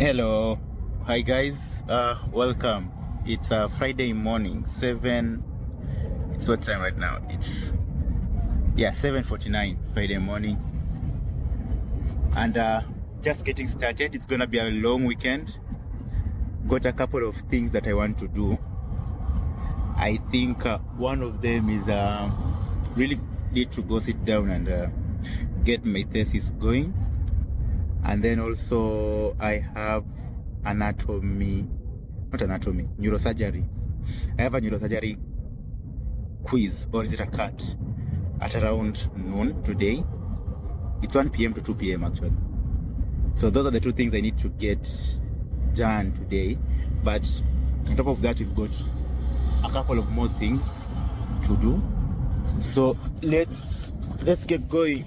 Hello, hi guys, welcome. It's Friday morning, 7. It's what time right now? It's 7:49 Friday morning, and just getting started. It's gonna be a long weekend. Got a couple of things that I want to do. I think one of them is really need to go sit down and get my thesis going. And then also I have neurosurgery. I have a neurosurgery quiz, or is it a cut, at around noon today. It's 1 p.m. to 2 p.m. actually. So those are the two things I need to get done today. But on top of that, we've got a couple of more things to do. So let's get going.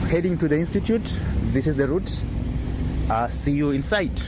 Heading to the institute. This is the route. See you inside.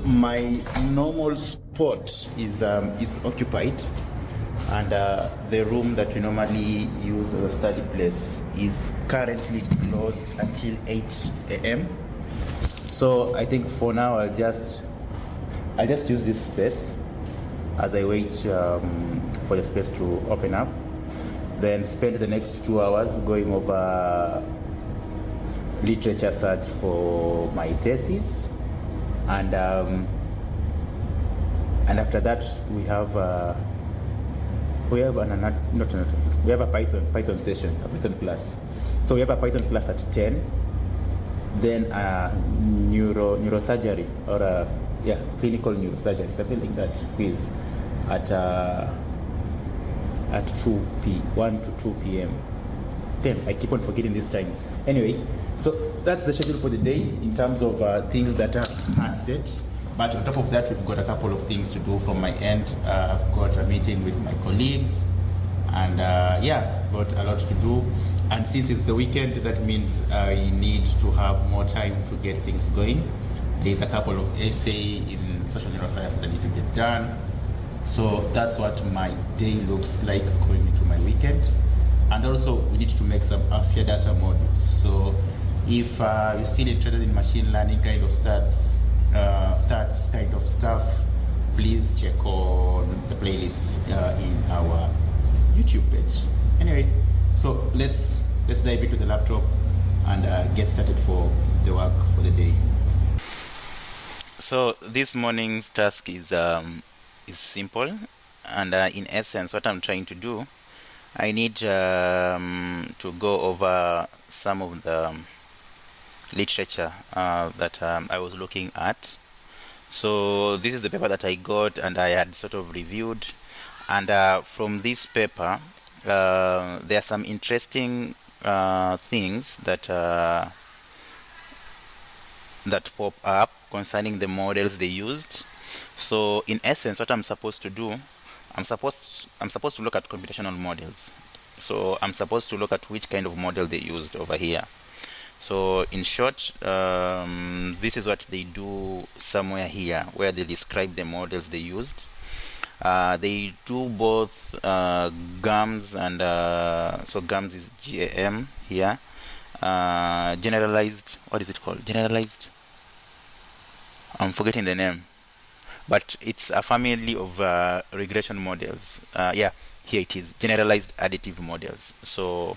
My normal spot is occupied, and the room that we normally use as a study place is currently closed until 8 a.m. So I think for now I just use this space as I wait for the space to open up, then spend the next 2 hours going over literature search for my thesis. And after that we have a Python session, a Python class. So we have a Python class at 10, then neurosurgery, or clinical neurosurgery, something like that, quiz at 1 to 2 p.m. Damn, I keep on forgetting these times. Anyway, so that's the schedule for the day in terms of things that are hard set. But on top of that, we've got a couple of things to do from my end. I've got a meeting with my colleagues, and got a lot to do. And since it's the weekend, that means I need to have more time to get things going. There's a couple of essays in social neuroscience that need to get done. So that's what my day looks like going into my weekend. And also, we need to make some AFIA data modules. So if you're still interested in machine learning kind of stats kind of stuff, please check on the playlists in our YouTube page. Anyway, so let's dive into the laptop and get started for the work for the day. So this morning's task is simple, and in essence, what I'm trying to do, I need to go over some of the literature that I was looking at. So this is the paper that I got and I had sort of reviewed, and from this paper there are some interesting things that pop up concerning the models they used. So in essence, what I'm supposed to do, I'm supposed to look at computational models. So I'm supposed to look at which kind of model they used over here. So in short, this is what they do somewhere here, where they describe the models they used. They do both GAMS and so GAMS is GAM here. Generalized, what is it called? Generalized? I'm forgetting the name. But it's a family of regression models. Here it is, Generalized Additive Models. So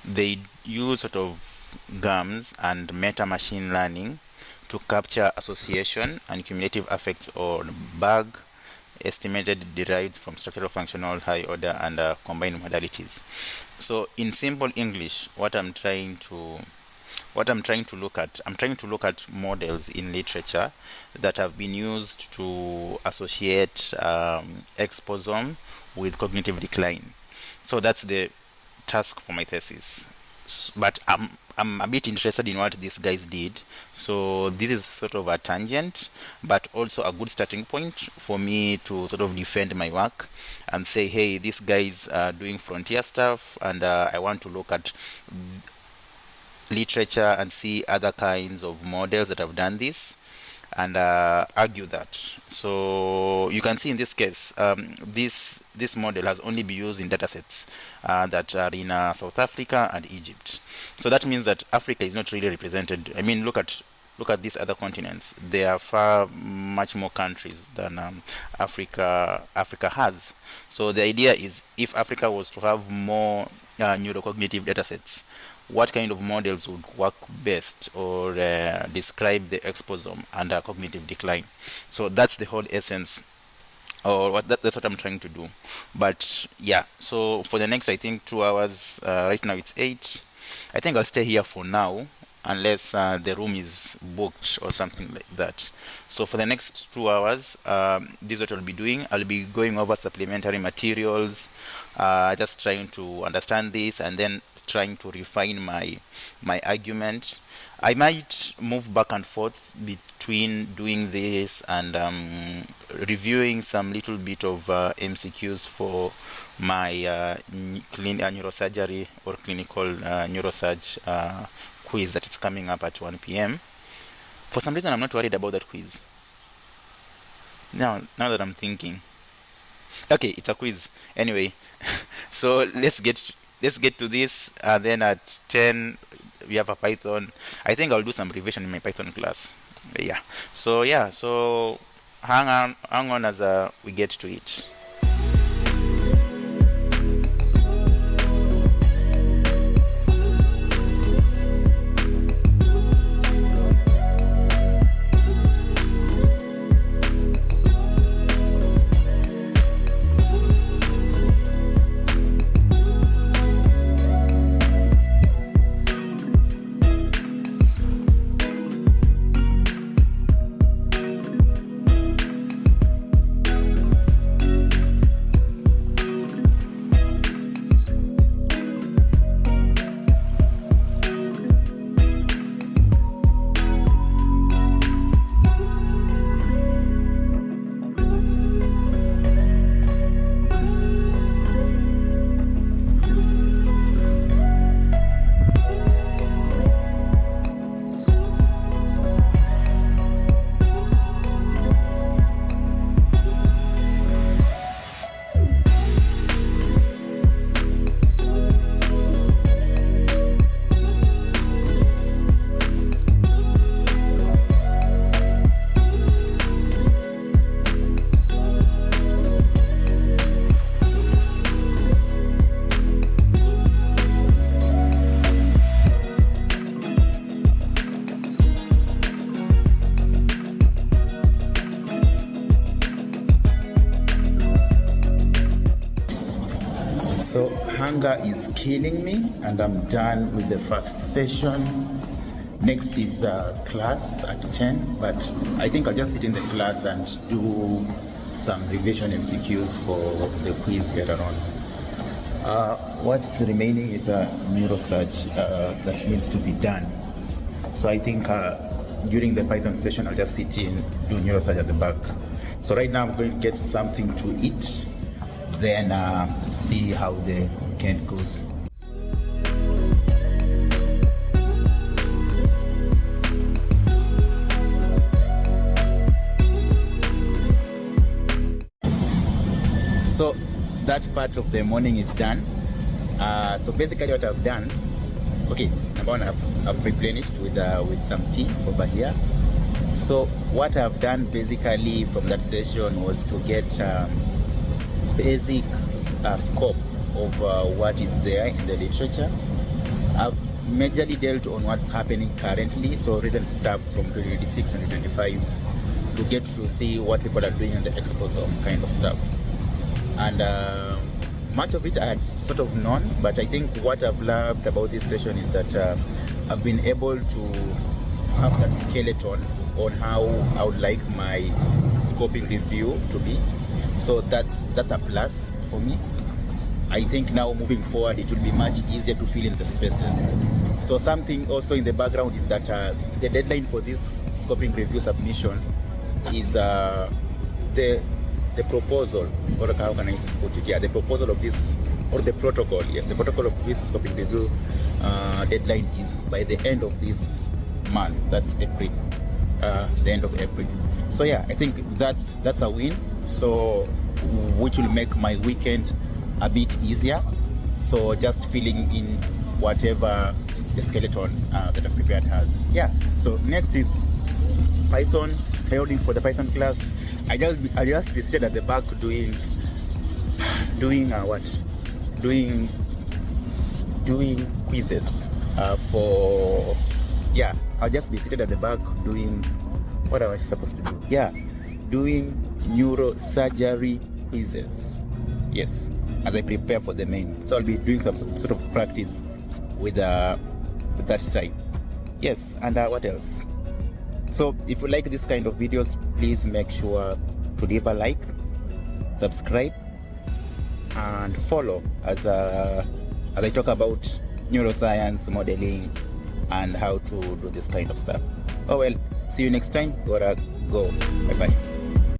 they use sort of GAMS and meta machine learning to capture association and cumulative effects on bug estimated derived from structural, functional, high order, and combined modalities. So in simple English, what I'm trying to look at, I'm trying to look at models in literature that have been used to associate exposome with cognitive decline. So that's the task for my thesis. But I'm a bit interested in what these guys did. So this is sort of a tangent, but also a good starting point for me to sort of defend my work and say, hey, these guys are doing frontier stuff, and I want to look at literature and see other kinds of models that have done this, and argue that. So you can see in this case, this model has only been used in datasets that are in South Africa and Egypt. So that means that Africa is not really represented. I mean, look at these other continents. There are far much more countries than Africa has. So the idea is, if Africa was to have more neurocognitive datasets, what kind of models would work best or describe the exposome and cognitive decline? So that's the whole essence, or that's what I'm trying to do. But yeah, so for the next, I think 2 hours, right now it's 8, I think I'll stay here for now, unless the room is booked or something like that. So for the next 2 hours, this is what I'll be doing. I'll be going over supplementary materials, just trying to understand this, and then trying to refine my argument. I might move back and forth between doing this and reviewing some little bit of MCQs for my neurosurgery or clinical neurosurge quiz that it's coming up at 1 p.m. For some reason, I'm not worried about that quiz. Now that I'm thinking, okay, it's a quiz anyway. So let's get to this. Then at 10 we have a Python. I think I'll do some revision in my Python class. Yeah. So hang on as we get to it. So hunger is killing me, and I'm done with the first session. Next is class at 10, but I think I'll just sit in the class and do some revision MCQs for the quiz later on. What's remaining is a neurosurge that needs to be done. So I think during the Python session, I'll just sit in, do neurosurge at the back. So right now I'm going to get something to eat, then see how the weekend goes. So that part of the morning is done. So basically what I've done, okay, number one, I've replenished with some tea over here. So what I've done basically from that session was to get basic scope of what is there in the literature. I've majorly dealt on what's happening currently, so recent stuff from 2026 and 2025, to get to see what people are doing in the exposome kind of stuff. And much of it I had sort of known, but I think what I've loved about this session is that I've been able to have that skeleton on how I would like my scoping review to be. So that's a plus for me. I think now moving forward it will be much easier to fill in the spaces. So something also in the background is that the deadline for this scoping review submission is the proposal, or how can I put it? Yeah, the proposal of this, or the protocol. Yes, the protocol of this scoping review deadline is by the end of this month. That's April, the end of April. So yeah, I think that's a win. So which will make my weekend a bit easier. So just filling in whatever the skeleton that I've prepared has. Yeah. So next is Python. Heading for the Python class. I just visited at the back doing quizzes for, yeah, I just be seated at the back doing, what I was supposed to do? Yeah, doing neurosurgery quizzes. Yes, as I prepare for the main. So I'll be doing some sort of practice with that time. Yes, and what else? So if you like this kind of videos, please make sure to leave a like, subscribe, and follow as I talk about neuroscience, modeling, and how to do this kind of stuff. Oh well, see you next time. Gotta go. Bye bye.